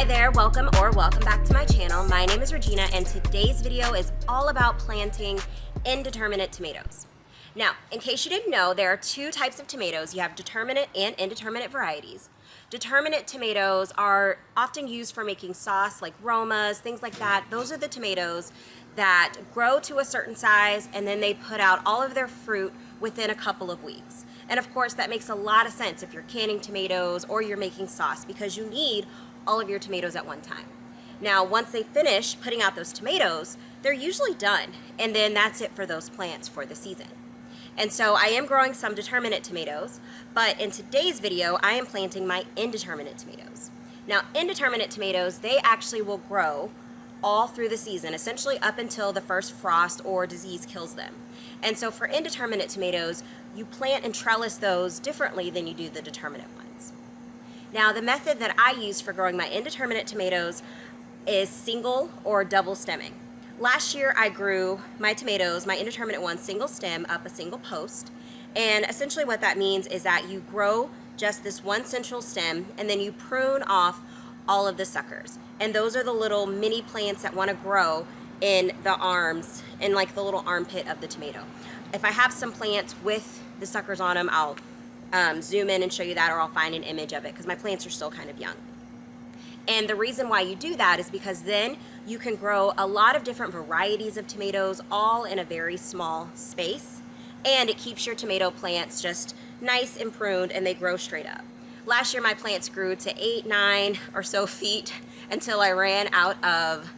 there, welcome back to my channel. My name is Regina and today's video is all about planting indeterminate tomatoes. Now, in case you didn't know, there are two types of tomatoes. You have determinate and indeterminate varieties. Determinate tomatoes are often used for making sauce like Romas, things like that. Those are the tomatoes that grow to a certain size and then they put out all of their fruit within a couple of weeks. And of course that makes a lot of sense if you're canning tomatoes or you're making sauce because you need all of your tomatoes at one time. Now once they finish putting out those tomatoes, they're usually done and then that's it for those plants for the season. And so I am growing some determinate tomatoes, but in today's video I am planting my indeterminate tomatoes. Now indeterminate tomatoes, they actually will grow all through the season, essentially up until the first frost or disease kills them. And so for indeterminate tomatoes, you plant and trellis those differently than you do the determinate ones. Now the method that I use for growing my indeterminate tomatoes is single or double stemming. Last year I grew my tomatoes, my indeterminate ones, single stem up a single post. And essentially what that means is that you grow just this one central stem and then you prune off all of the suckers. And those are the little mini plants that want to grow in the arms, in like the little armpit of the tomato. If I have some plants with the suckers on them, I'll zoom in and show you that, or I'll find an image of it because my plants are still kind of young. And the reason why you do that is because then you can grow a lot of different varieties of tomatoes all in a very small space, and it keeps your tomato plants just nice and pruned and they grow straight up. Last year my plants grew to 8, 9 or so feet until I ran out of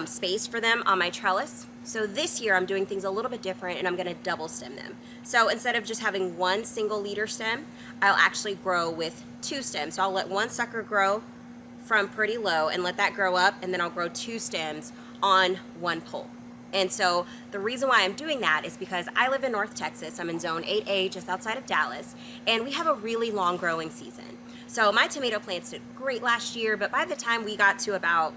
space for them on my trellis. So this year I'm doing things a little bit different and I'm going to double stem them. So instead of just having one single leader stem, I'll actually grow with two stems. So I'll let one sucker grow from pretty low and let that grow up, and then I'll grow two stems on one pole. And so the reason why I'm doing that is because I live in North Texas. I'm in zone 8A just outside of Dallas, and we have a really long growing season. So my tomato plants did great last year, but by the time we got to about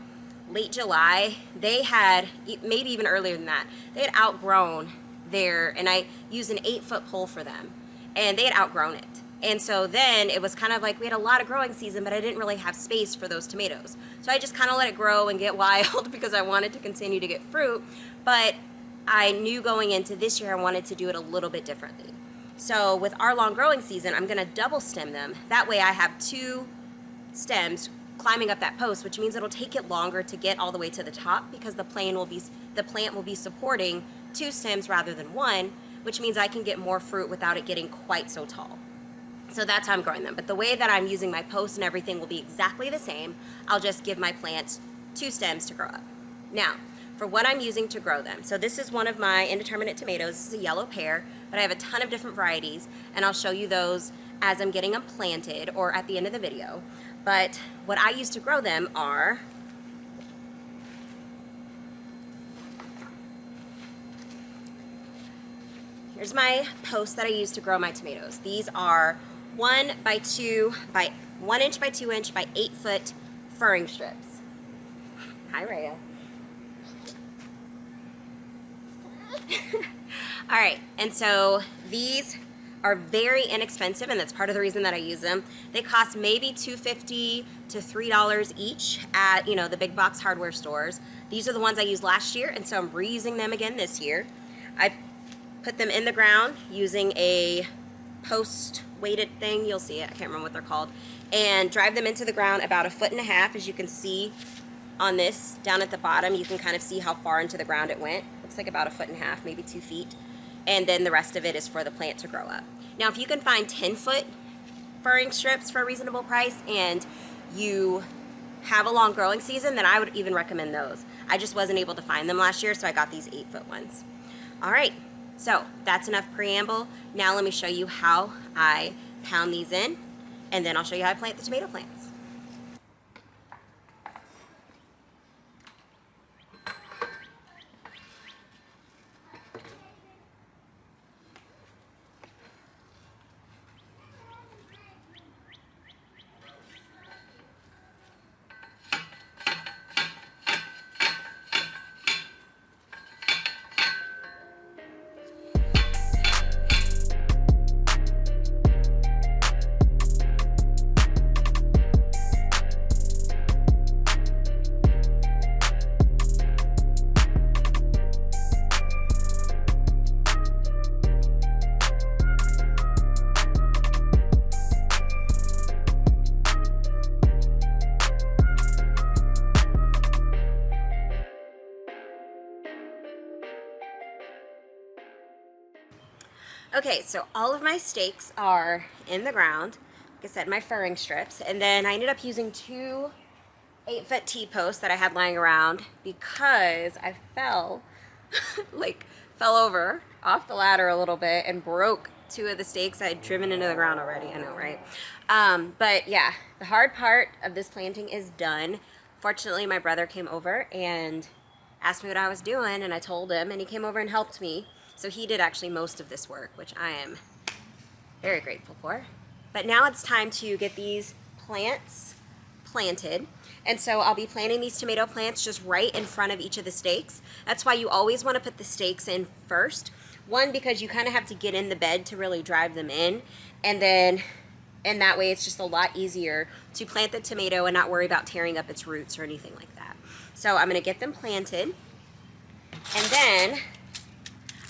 late July, they had, maybe even earlier than that, they had outgrown and I used an 8-foot pole for them, and they had outgrown it. And so then it was kind of like we had a lot of growing season, but I didn't really have space for those tomatoes. So I just kind of let it grow and get wild because I wanted to continue to get fruit, but I knew going into this year I wanted to do it a little bit differently. So with our long growing season, I'm gonna double stem them. That way I have two stems climbing up that post, which means it'll take it longer to get all the way to the top because the plant will be supporting two stems rather than one, which means I can get more fruit without it getting quite so tall. So that's how I'm growing them. But the way that I'm using my posts and everything will be exactly the same. I'll just give my plants two stems to grow up. Now, for what I'm using to grow them. So this is one of my indeterminate tomatoes. This is a yellow pear, but I have a ton of different varieties, and I'll show you those as I'm getting them planted or at the end of the video. But what I use to grow them are here's my post that I use to grow my tomatoes. These are 1 inch by 2 inch by 8 foot furring strips. Hi, Rhea. All right, and so these are very inexpensive, and that's part of the reason that I use them. They cost maybe $2.50 to $3 each at the big box hardware stores. These are the ones I used last year, and so I'm reusing them again this year. I put them in the ground using a post weighted thing, you'll see it, I can't remember what they're called, and drive them into the ground about 1.5 feet. As you can see on this down at the bottom, you can kind of see how far into the ground it went. Looks like about 1.5 feet, maybe 2 feet, and then the rest of it is for the plant to grow up. Now if you can find 10-foot furring strips for a reasonable price and you have a long growing season, then I would even recommend those. I just wasn't able to find them last year, so I got these 8-foot ones. All right. So that's enough preamble. Now let me show you how I pound these in, and then I'll show you how I plant the tomato plants. Okay, so all of my stakes are in the ground. Like I said, my furring strips. And then I ended up using 2 8-foot T-posts that I had lying around because I fell, fell over off the ladder a little bit and broke 2 of the stakes I had driven into the ground already. I know, right? But yeah, the hard part of this planting is done. Fortunately, my brother came over and asked me what I was doing, and I told him, and he came over and helped me. So he did actually most of this work, which I am very grateful for. But now it's time to get these plants planted. And so I'll be planting these tomato plants just right in front of each of the stakes. That's why you always want to put the stakes in first. One, because you kind of have to get in the bed to really drive them in. And that way it's just a lot easier to plant the tomato and not worry about tearing up its roots or anything like that. So I'm going to get them planted. And then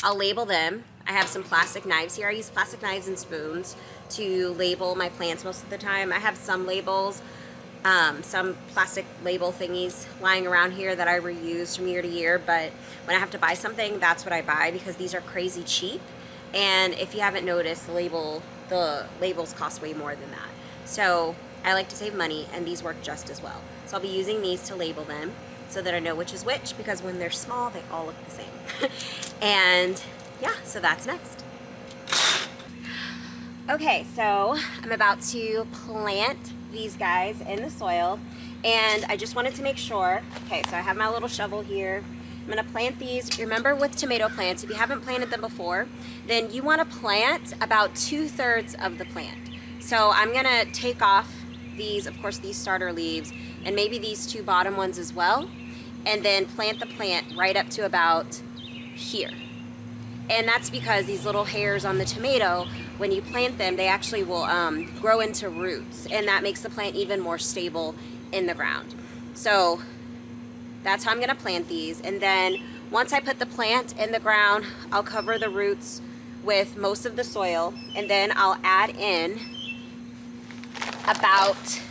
I'll label them. I have some plastic knives here. I use plastic knives and spoons to label my plants most of the time. I have some labels, some plastic label thingies lying around here that I reuse from year to year, but when I have to buy something, that's what I buy because these are crazy cheap. And if you haven't noticed, the labels cost way more than that. So I like to save money, and these work just as well. So I'll be using these to label them so that I know which is which, because when they're small, they all look the same. And yeah, so that's next. Okay, so I'm about to plant these guys in the soil, and I just wanted to make sure. Okay, so I have my little shovel here. I'm gonna plant these. Remember, with tomato plants, if you haven't planted them before, then you wanna plant about 2/3 of the plant. So I'm gonna take off these, of course, these starter leaves, and maybe these 2 bottom ones as well, and then plant the plant right up to about here. And that's because these little hairs on the tomato, when you plant them, they actually will grow into roots, and that makes the plant even more stable in the ground. So that's how I'm gonna plant these. And then once I put the plant in the ground, I'll cover the roots with most of the soil, and then I'll add in about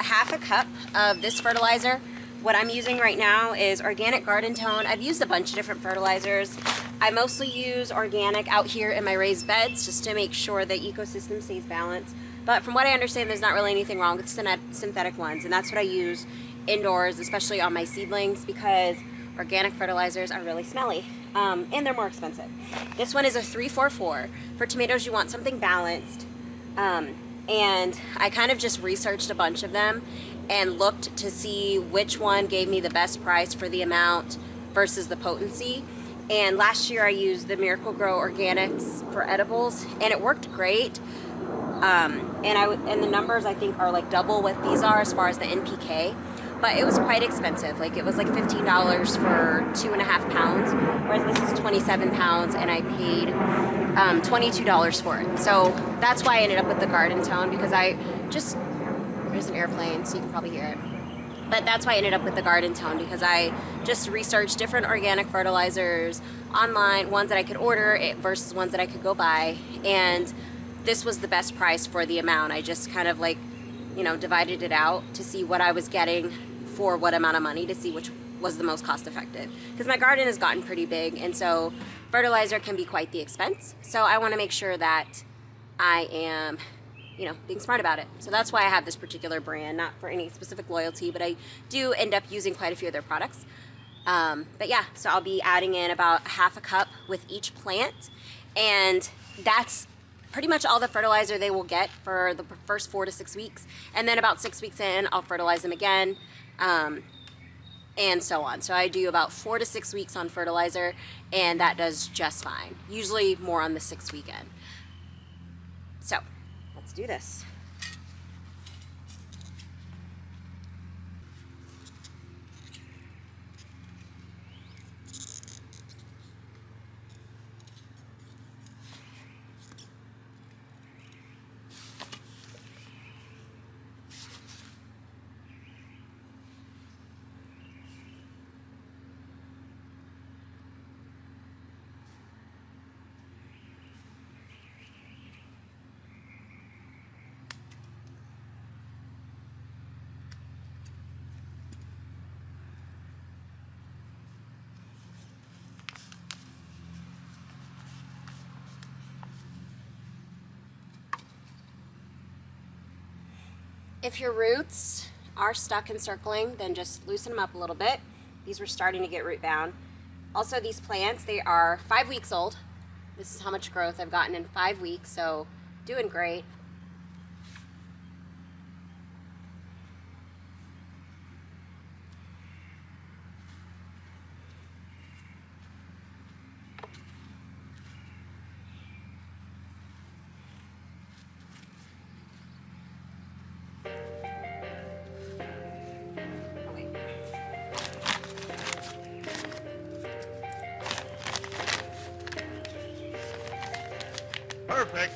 a 1/2 cup of this fertilizer. What I'm using right now is organic garden tone. I've used a bunch of different fertilizers. I mostly use organic out here in my raised beds just to make sure the ecosystem stays balanced. But from what I understand, there's not really anything wrong with synthetic ones, and that's what I use indoors, especially on my seedlings, because organic fertilizers are really smelly, and they're more expensive. This one is a 3-4-4. For tomatoes, you want something balanced. And I kind of just researched a bunch of them and looked to see which one gave me the best price for the amount versus the potency. And last year I used the Miracle Grow Organics for edibles, and it worked great. And the numbers, I think, are like double what these are as far as the NPK. But it was quite expensive. Like, it was like $15 for 2.5 pounds, whereas this is 27 pounds, and I paid $22 for it. So that's why I ended up with the garden tone, because there's an airplane, so you can probably hear it. But that's why I ended up with the garden tone, because I just researched different organic fertilizers online, ones that I could order versus ones that I could go buy, and this was the best price for the amount. I just kind of divided it out to see what I was getting for what amount of money, to see which was the most cost effective. Because my garden has gotten pretty big, and so fertilizer can be quite the expense. So I want to make sure that I am being smart about it. So that's why I have this particular brand, not for any specific loyalty, but I do end up using quite a few of their products. But yeah, so I'll be adding in about 1/2 cup with each plant, and that's pretty much all the fertilizer they will get for the first 4 to 6 weeks. And then about 6 weeks in, I'll fertilize them again, and so on. So I do about 4 to 6 weeks on fertilizer, and that does just fine. Usually more on the 6th weekend. So let's do this. If your roots are stuck and circling, then just loosen them up a little bit. These were starting to get root bound. Also, these plants, they are 5 weeks old. This is how much growth I've gotten in 5 weeks, so doing great. Perfect.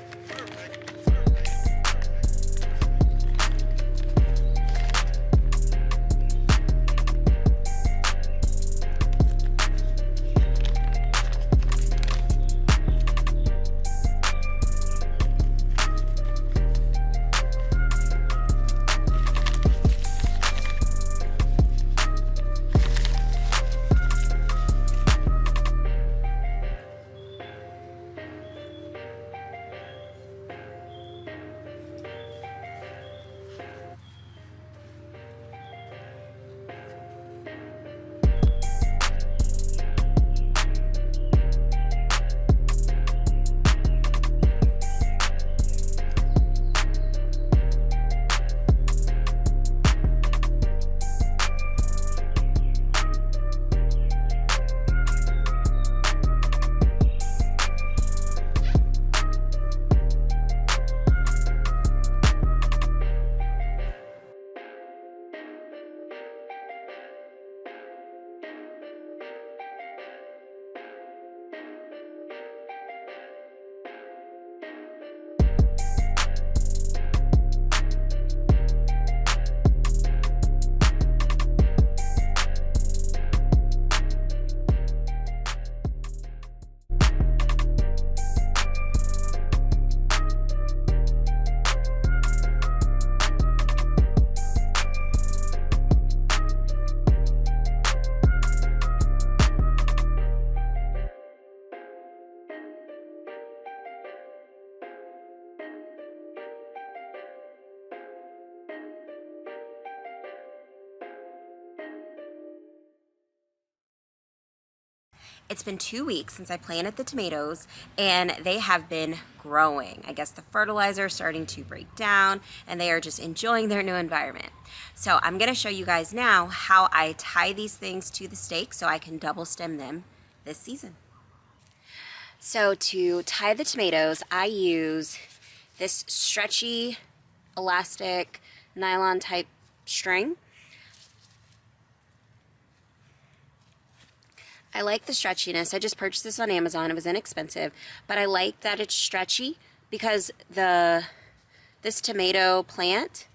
It's been 2 weeks since I planted the tomatoes and they have been growing. I guess the fertilizer is starting to break down and they are just enjoying their new environment. So I'm going to show you guys now how I tie these things to the stake so I can double stem them this season. So to tie the tomatoes, I use this stretchy, elastic, nylon type string. I like the stretchiness. I just purchased this on Amazon. It was inexpensive, but I like that it's stretchy because this tomato plant,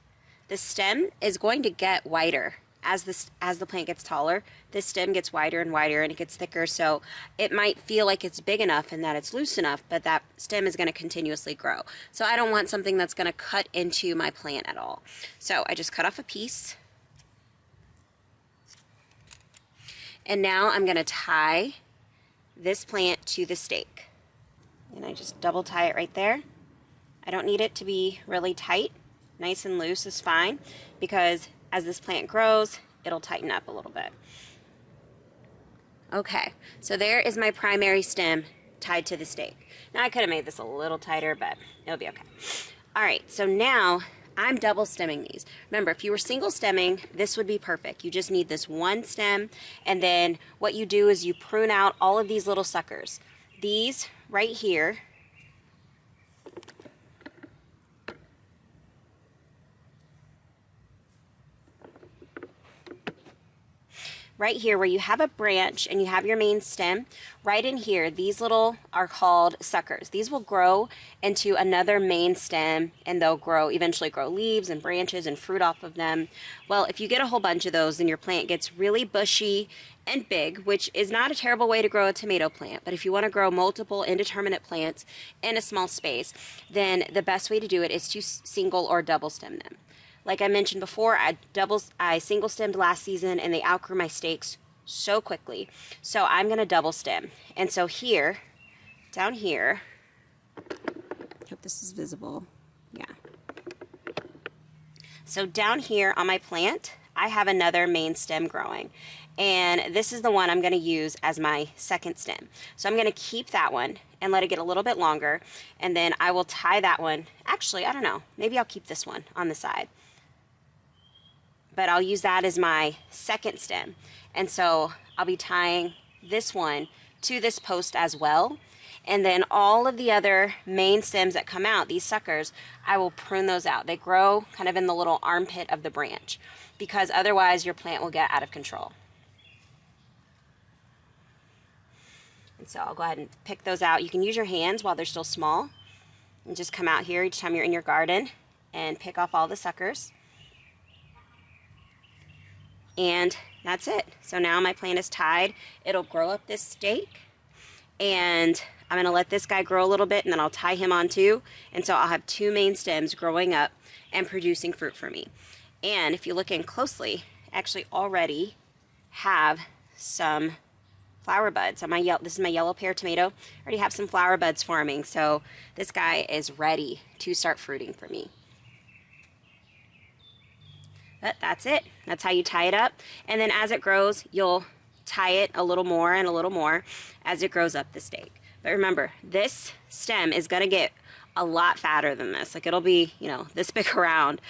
the stem is going to get wider as the plant gets taller. This stem gets wider and wider and it gets thicker, so it might feel like it's big enough and that it's loose enough, but that stem is going to continuously grow. So I don't want something that's going to cut into my plant at all. So I just cut off a piece. And now I'm going to tie this plant to the stake. And I just double tie it right there. I don't need it to be really tight. Nice and loose is fine because as this plant grows, it'll tighten up a little bit. Okay, so there is my primary stem tied to the stake. Now I could have made this a little tighter, but it'll be okay. All right, so now I'm double stemming these. Remember, if you were single stemming, this would be perfect. You just need this one stem, and then what you do is you prune out all of these little suckers. These right here, where you have a branch and you have your main stem, right in here, these little are called suckers. These will grow into another main stem and they'll eventually grow leaves and branches and fruit off of them. Well, if you get a whole bunch of those, then your plant gets really bushy and big, which is not a terrible way to grow a tomato plant. But if you want to grow multiple indeterminate plants in a small space, then the best way to do it is to single or double stem them. Like I mentioned before, I single stemmed last season and they outgrew my stakes so quickly. So I'm going to double stem. And so here, down here, I hope this is visible. Yeah. So down here on my plant, I have another main stem growing. And this is the one I'm going to use as my second stem. So I'm going to keep that one and let it get a little bit longer. And then I will tie that one. Actually, I don't know. Maybe I'll keep this one on the side. But I'll use that as my second stem. And so I'll be tying this one to this post as well. And then all of the other main stems that come out, these suckers, I will prune those out. They grow kind of in the little armpit of the branch because otherwise your plant will get out of control. And so I'll go ahead and pick those out. You can use your hands while they're still small and just come out here each time you're in your garden and pick off all the suckers. And that's it. So now my plant is tied. It'll grow up this stake, and I'm going to let this guy grow a little bit, and then I'll tie him on too. And so I'll have two main stems growing up and producing fruit for me. And if you look in closely, I actually already have some flower buds. On this is my yellow pear tomato. I already have some flower buds forming. So this guy is ready to start fruiting for me. But that's it. That's how you tie it up. And then as it grows, you'll tie it a little more and a little more as it grows up the stake. But remember, this stem is going to get a lot fatter than this. Like it'll be, you know, this big around,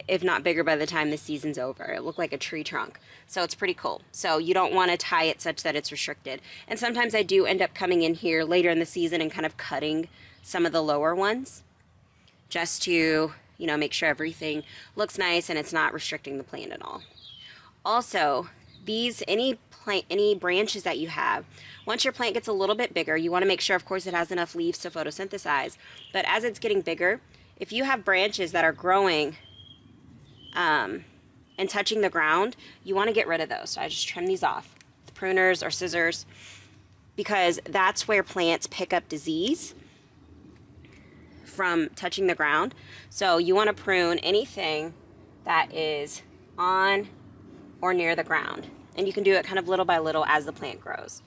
if not bigger by the time the season's over. It looked like a tree trunk. So it's pretty cool. So you don't want to tie it such that it's restricted. And sometimes I do end up coming in here later in the season and kind of cutting some of the lower ones just to, you know, make sure everything looks nice and it's not restricting the plant at all. Also, any branches that you have, once your plant gets a little bit bigger, you want to make sure, of course, it has enough leaves to photosynthesize. But as it's getting bigger, if you have branches that are growing and touching the ground, you want to get rid of those. So I just trim these off with pruners or scissors, because that's where plants pick up disease from touching the ground. So you want to prune anything that is on or near the ground. And you can do it kind of little by little as the plant grows.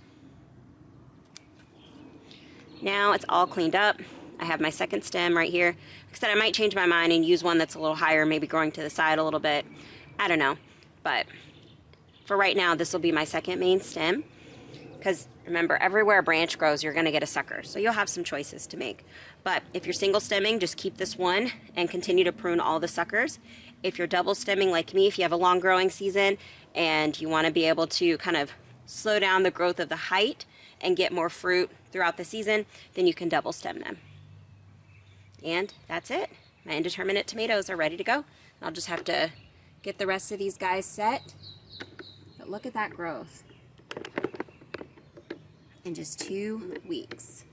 Now it's all cleaned up. I have my second stem right here. Like I said, I might change my mind and use one that's a little higher, maybe growing to the side a little bit. I don't know. But for right now, this will be my second main stem. Because remember, everywhere a branch grows, you're going to get a sucker. So you'll have some choices to make. But if you're single stemming, just keep this one and continue to prune all the suckers. If you're double stemming like me, if you have a long growing season and you want to be able to kind of slow down the growth of the height and get more fruit throughout the season, then you can double stem them. And that's it. My indeterminate tomatoes are ready to go. I'll just have to get the rest of these guys set. But look at that growth in just 2 weeks.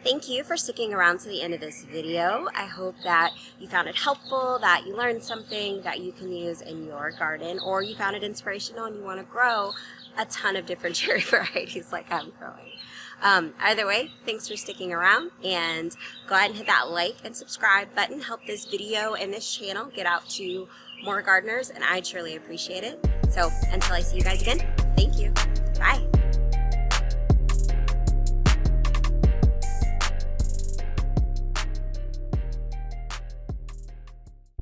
Thank you for sticking around to the end of this video. I hope that you found it helpful, that you learned something that you can use in your garden, or you found it inspirational and you want to grow a ton of different cherry varieties like I'm growing. Either way, thanks for sticking around, and go ahead and hit that like and subscribe button. Help this video and this channel get out to more gardeners, and I truly appreciate it. So until I see you guys again, thank you. Bye.